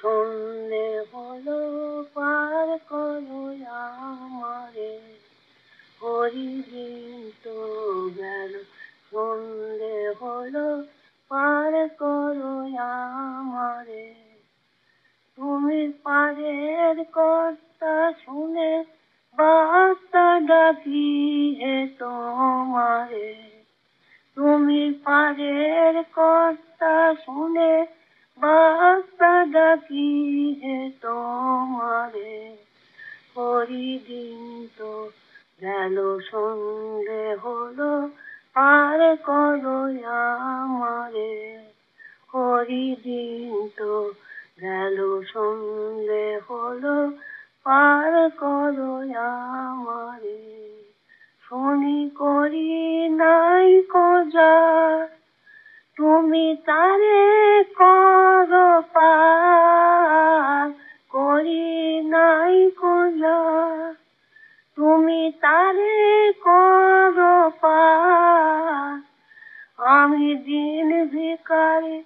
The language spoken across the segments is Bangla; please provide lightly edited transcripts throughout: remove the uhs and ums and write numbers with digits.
সন্ধে হলো পার করো আমারে, হরিদিন তো গেল। সন্ধে হলো পার করো আমারে, তুমি পারের কথা শুনে বার্তা ডাকি হে তোমারে, তুমি পারের কথা শুনে বার্তা ডাকি হে তোমারে, হরিদিন তো গেল। সন্ধে হলো পার করো আমারে, হরিদিন তো গেল। সন্ধে হলো পার করো আমারে, শনি করি নাই কোজা, তুমি তারে করো পার, করি নাই কোজা, তুমি তারে করো পার। আমি দিন ভিখারি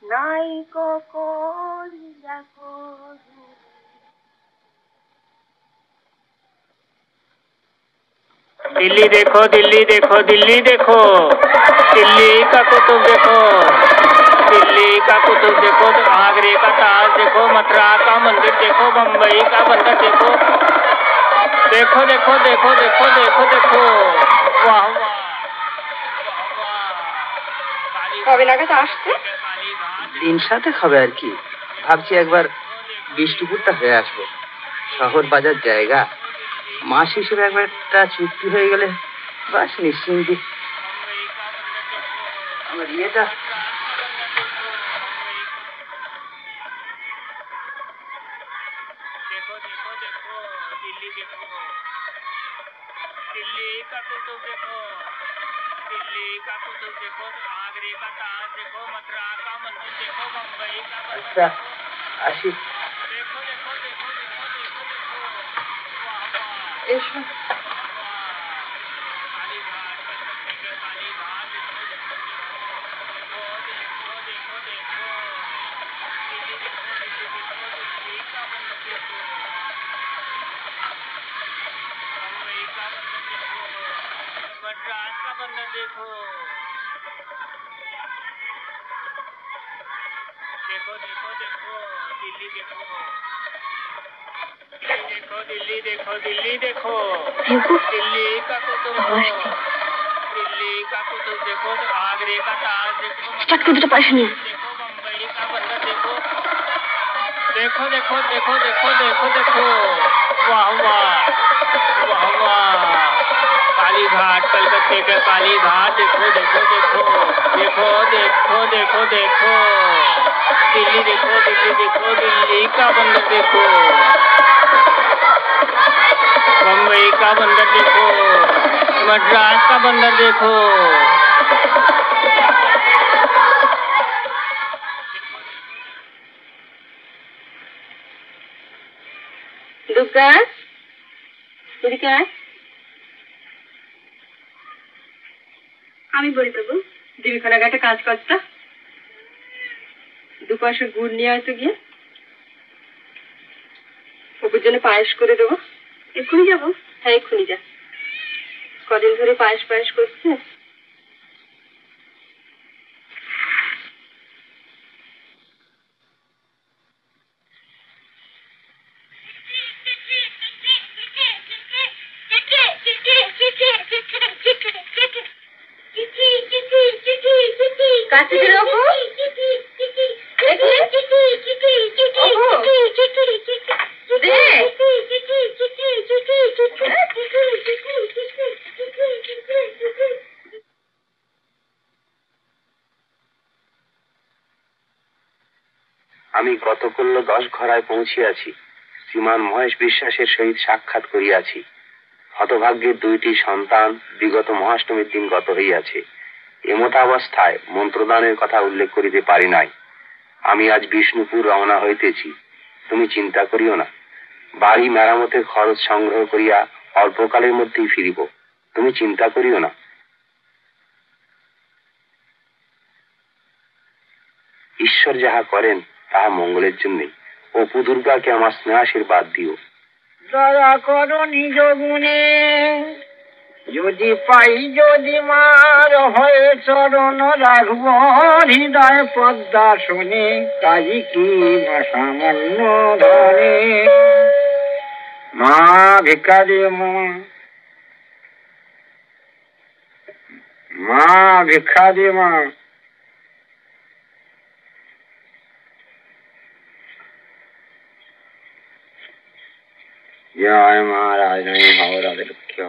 নাই করি দেখো। दिल्ली देखो दिल्ली देखो दिल्ली देखो, दिल्ली का कुतुब देखो, दिल्ली का कुतुब देखो, तो आगरे का ताज देखो, मथुरा का मंदिर देखो, बम्बई का बंदर देखो, देखो देखो देखो देखो देखो देखो, वाह वाह। কবে নাগাদ আসছে? দিন সাথে হবে আর কি, ভাবছি একবার বিষ্ণুপুরটা হয়ে আসবো। শহর বাজার জায়গা, মাস হিসেবে একবার একটা চুক্তি হয়ে গেলে বাস নিশ্চিন্তি। আমার ইয়েটা देखो देखो देखो दिल्ली देखो, दिल्ली का कुतुब देखो, दिल्ली का कुतुब देखो, तो आगरे का ताज देखो, मथुरा का मंदिर देखो, बम्बई का बंदर আচ্ছা देखो, আসি। देखो देखो देखो देखो देखो देखो, वाह वाह। এসো। कालीघाट के कालीघाट देखो देखो देखो देखो देखो, दिल्ली देखो दिल्ली देखो, दिल्ली का बंदर देखो, बम्बई का बंदर देखो, मद्रास का बंदर देखो, देखो देखो देखो दिल्ली देखो, दिल्ली देखो दिल्ली देखो, दिल्ली का कुतुब देखो, दिल्ली का कुतुब देखो, तो आगरे का ताज देखो, স্টার্ট করে দিতে পারিস নি? देखो बम्बई का बंदर देखो, देखो देखो देखो देखो देखो देखो, वाह देखे काली घाट देखो देखो देखो देखो देखो देखो देखो दिल्ली देखो दिल्ली देखो दिल्ली का बंदर देखो बम्बई का बंदर देखो मद्रास का बंदर देखो दुर्गा এদিকে আয় আমি বলি দেবো দিবিখানা একটা কাজ করতা 2 পয়সা গুড় নিয়ে আয় তো গিয়ে ওপর জন্য পায়েস করে দেবো এক্ষুনি যাবো হ্যাঁ এক্ষুনি যা কদিন ধরে পায়েস পায়েস করছে আমি গতকল্য 10 ঘরায় পৌঁছিয়াছি শ্রীমান মহেশ বিশ্বাসের সহিত সাক্ষাৎ করিয়াছি হতভাগ্যের 2টি সন্তান বিগত মহাষ্টমীর দিন গত হইয়াছে এমতাবস্থায় মন্ত্রদানের কথা উল্লেখ করিতে পারি নাই আমি আজ বিষ্ণুপুর রওনা হইতেছি তুমি চিন্তা করিও না বাড়ি মেরামতের খরচ সংগ্রহ করিয়া অল্পকালের মধ্যেই ফিরিব তুমি চিন্তা করিও না ঈশ্বর যাহা করেন তাহা মঙ্গলের জন্যই অপু দুর্গাকে আমার স্নেহাশীর্বাদ দিও দয়া করো নিজ গুণে যদি পাই যদি মার হয়ে চরণ রাখব হৃদয় পদ্মা শুনে কাজী কি সামান্য ধরে মা ভিক্ষা দিয়ে মা ভিক্ষা দিয়ে মা जय महाराज नहीं भाव राधे लक्ष्य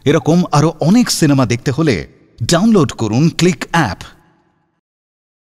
এরকম আরো অনেক সিনেমা দেখতে হলে ডাউনলোড করুন ক্লিক অ্যাপ।